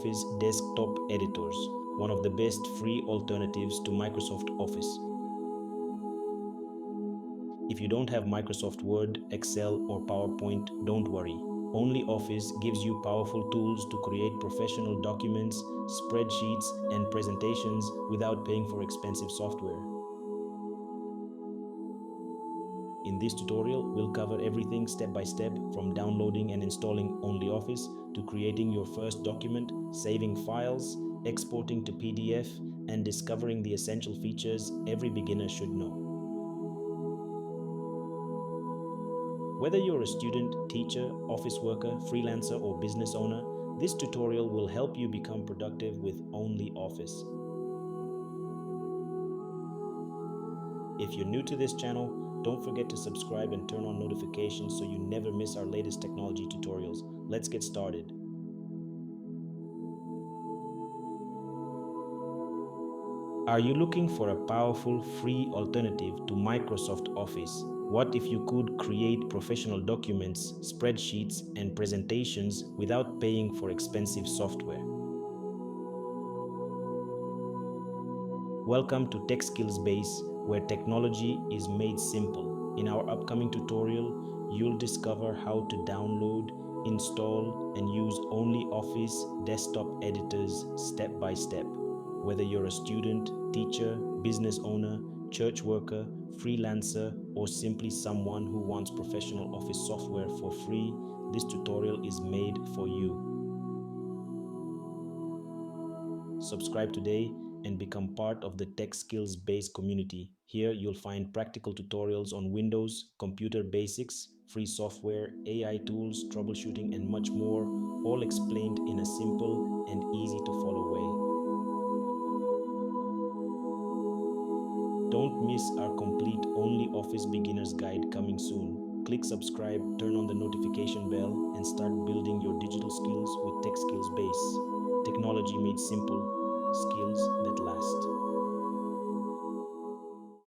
ONLYOFFICE Desktop Editors, one of the best free alternatives to Microsoft Office. If you don't have Microsoft Word, Excel, or PowerPoint, don't worry. ONLYOFFICE gives you powerful tools to create professional documents, spreadsheets, and presentations without paying for expensive software. In this tutorial, we'll cover everything step by step, from downloading and installing ONLYOFFICE to creating your first document, saving files, exporting to PDF, and discovering the essential features every beginner should know. Whether you're a student, teacher, office worker, freelancer, or business owner, this tutorial will help you become productive with ONLYOFFICE. If you're new to this channel, don't forget to subscribe and turn on notifications so you never miss our latest technology tutorials. Let's get started. Are you looking for a powerful, free alternative to Microsoft Office? What if you could create professional documents, spreadsheets, and presentations without paying for expensive software? Welcome to Tech Skills Base, where technology is made simple. In our upcoming tutorial, you'll discover how to download, install, and use ONLYOFFICE Desktop Editors step by step. Whether you're a student, teacher, business owner, church worker, freelancer, or simply someone who wants professional office software for free, this tutorial is made for you. Subscribe today and become part of the Tech Skills Base community. Here you'll find practical tutorials on Windows, computer basics, free software, AI tools, troubleshooting, and much more, all explained in a simple and easy to follow way. Don't miss our complete ONLYOFFICE Beginner's Guide coming soon. Click subscribe, turn on the notification bell, and start building your digital skills with Tech Skills Base. Technology made simple, skills that last.